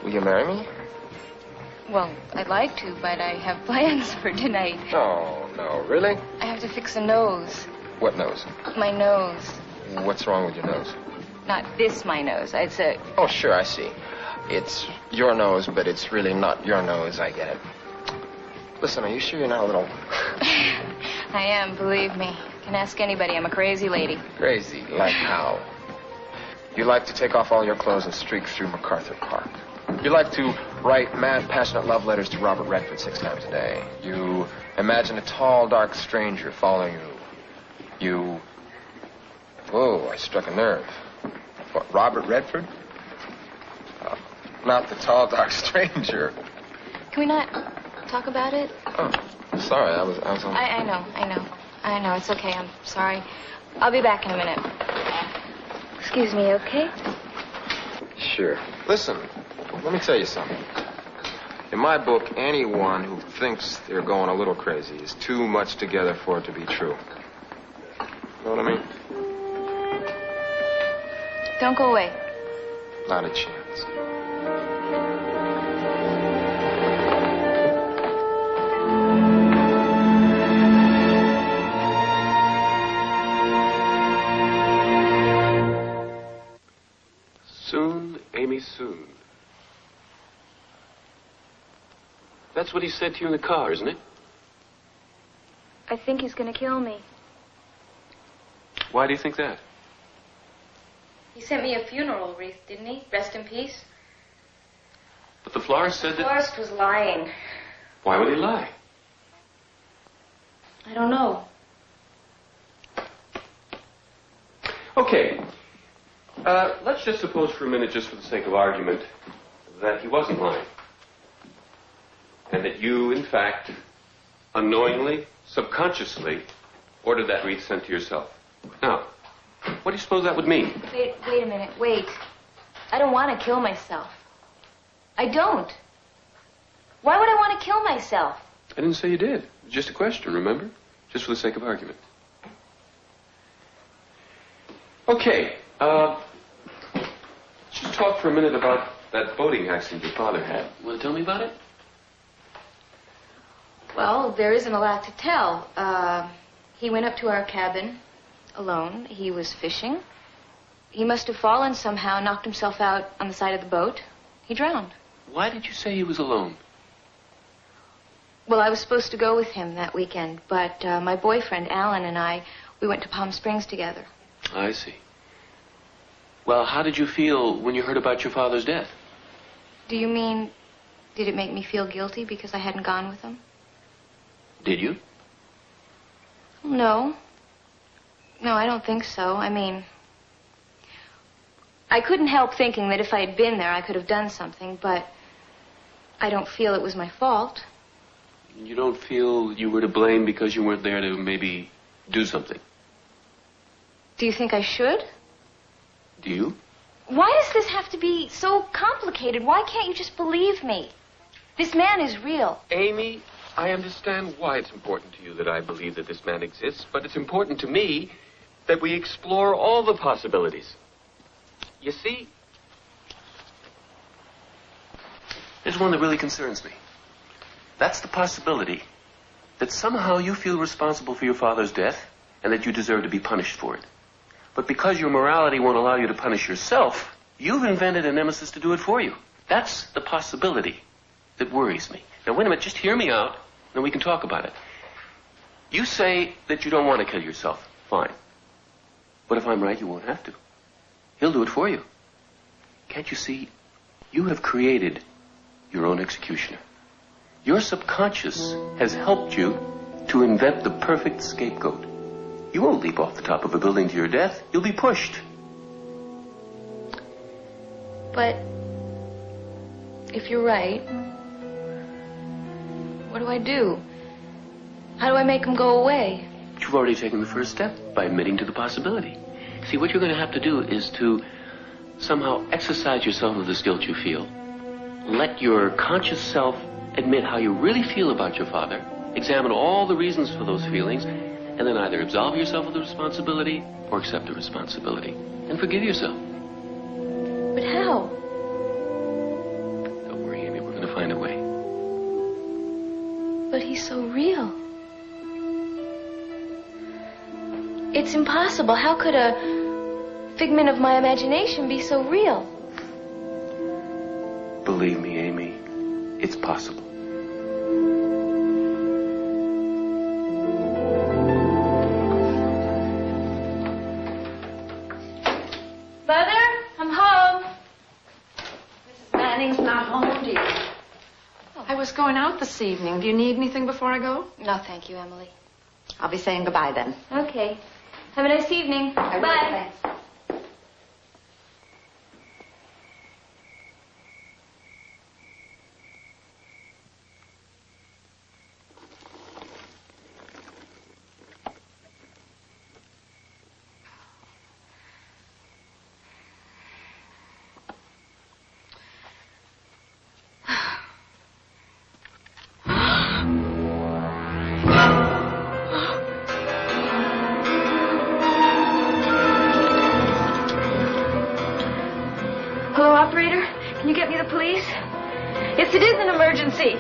Will you marry me? Well, I'd like to, but I have plans for tonight. Oh, no, really? I have to fix a nose. What nose? My nose. What's wrong with your nose? Not this, my nose. It's a... Oh, sure, I see. It's your nose, but it's really not your nose. I get it. Listen, are you sure you're not a little... I am, believe me. You can ask anybody. I'm a crazy lady. Crazy? Like how? You like to take off all your clothes and streak through MacArthur Park. You like to write mad, passionate love letters to Robert Redford 6 times a day. You imagine a tall, dark stranger following you. Whoa, I struck a nerve. What, Robert Redford? Not the tall, dark stranger. Can we not talk about it? Oh, sorry, I was on... I know, it's okay, I'm sorry. I'll be back in a minute. Excuse me, okay? Sure. Listen, let me tell you something. In my book, anyone who thinks they're going a little crazy is too much together for it to be true. Know what I mean? Don't go away. Not a chance. Soon, Amy, soon. That's what he said to you in the car, isn't it? I think he's going to kill me. Why do you think that? He sent me a funeral wreath, didn't he? Rest in peace. But the florist said The that... florist was lying. Why would he lie? I don't know. Okay. Let's just suppose for a minute, just for the sake of argument, that he wasn't lying. And that you, in fact, unknowingly, subconsciously, ordered that wreath sent to yourself. Now, what do you suppose that would mean? Wait a minute, wait. I don't want to kill myself. I don't. Why would I want to kill myself? I didn't say you did. Just a question, remember? Just for the sake of argument. Okay, just talk for a minute about that boating accident your father had. Want to tell me about it? Well, there isn't a lot to tell. He went up to our cabin alone. He was fishing. He must have fallen somehow, knocked himself out on the side of the boat. He drowned. Why did you say he was alone? Well, I was supposed to go with him that weekend, but my boyfriend, Alan, and I, we went to Palm Springs together. I see. Well, how did you feel when you heard about your father's death? Do you mean, did it make me feel guilty because I hadn't gone with him? Did you? No. No, I don't think so. I mean, I couldn't help thinking that if I had been there, I could have done something, but I don't feel it was my fault. You don't feel you were to blame because you weren't there to maybe do something? Do you think I should? Do you? Why does this have to be so complicated? Why can't you just believe me? This man is real. Amy, I understand why it's important to you that I believe that this man exists, but it's important to me that we explore all the possibilities. You see, there's one that really concerns me. That's the possibility that somehow you feel responsible for your father's death and that you deserve to be punished for it. But because your morality won't allow you to punish yourself, you've invented a nemesis to do it for you. That's the possibility that worries me. Now, wait a minute, just hear me out, then we can talk about it. You say that you don't want to kill yourself. Fine. But if I'm right, you won't have to. He'll do it for you. Can't you see? You have created your own executioner. Your subconscious has helped you to invent the perfect scapegoat. You won't leap off the top of a building to your death. You'll be pushed. But if you're right, what do I do? How do I make him go away? But you've already taken the first step by admitting to the possibility. See, what you're going to have to do is to somehow exercise yourself of this guilt you feel. Let your conscious self admit how you really feel about your father, examine all the reasons for those feelings, and then either absolve yourself of the responsibility or accept the responsibility and forgive yourself. But how? but he's so real. It's impossible. How could a figment of my imagination be so real? Believe me, Amy, it's possible. Mother, I'm home. Mrs. Manning's not home, dear. I was going out this evening. Do you need anything before I go? No, thank you, Emily. I'll be saying goodbye then. Okay. Have a nice evening. I will, Bye. thanks. Hello, operator. Can you get me the police? Yes, it is an emergency.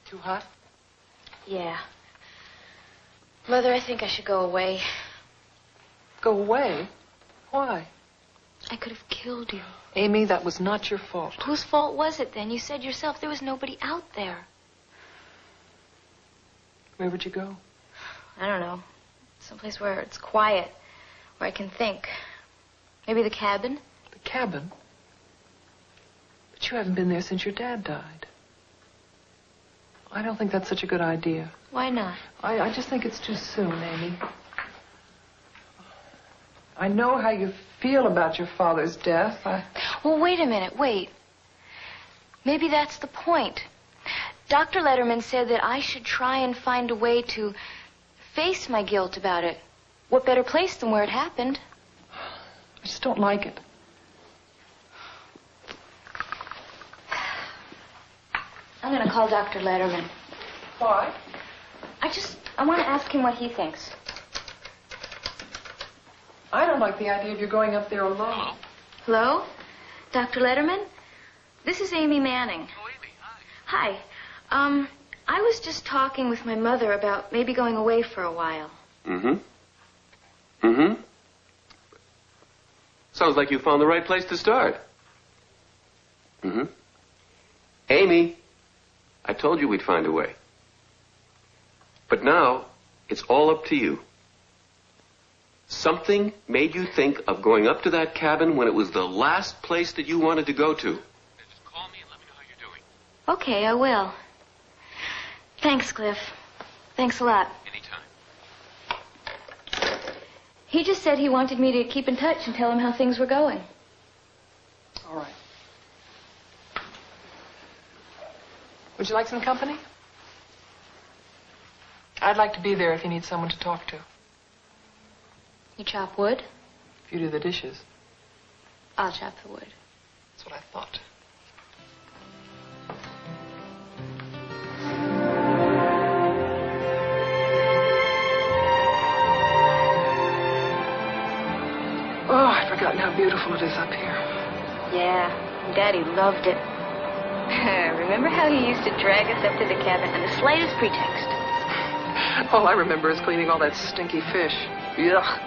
Too hot? Yeah. Mother, I think I should go away. Go away? Why? I could have killed you. Amy, that was not your fault. Whose fault was it then? You said yourself there was nobody out there. Where would you go? I don't know. Someplace where it's quiet, where I can think. Maybe the cabin? The cabin? But you haven't been there since your dad died. I don't think that's such a good idea. Why not? I just think it's too soon, Amy. I know how you feel about your father's death. Well, wait a minute. Wait. Maybe that's the point. Dr. Letterman said that I should try and find a way to face my guilt about it. What better place than where it happened? I just don't like it. I'm going to call Dr. Letterman. Why? I want to ask him what he thinks. I don't like the idea of you going up there alone. Hello? Dr. Letterman? This is Amy Manning. Oh, Amy, hi. Hi. I was just talking with my mother about maybe going away for a while. Sounds like you found the right place to start. Amy, I told you we'd find a way. But now, it's all up to you. Something made you think of going up to that cabin when it was the last place that you wanted to go to. Just call me and let me know how you're doing. Okay, I will. Thanks, Cliff. Thanks a lot. Anytime. He just said he wanted me to keep in touch and tell him how things were going. All right. Would you like some company? I'd like to be there if you need someone to talk to. You chop wood? If you do the dishes. I'll chop the wood. That's what I thought. Oh, I'd forgotten how beautiful it is up here. Yeah, Daddy loved it. Remember how he used to drag us up to the cabin on the slightest pretext? All I remember is cleaning all that stinky fish. Yuck.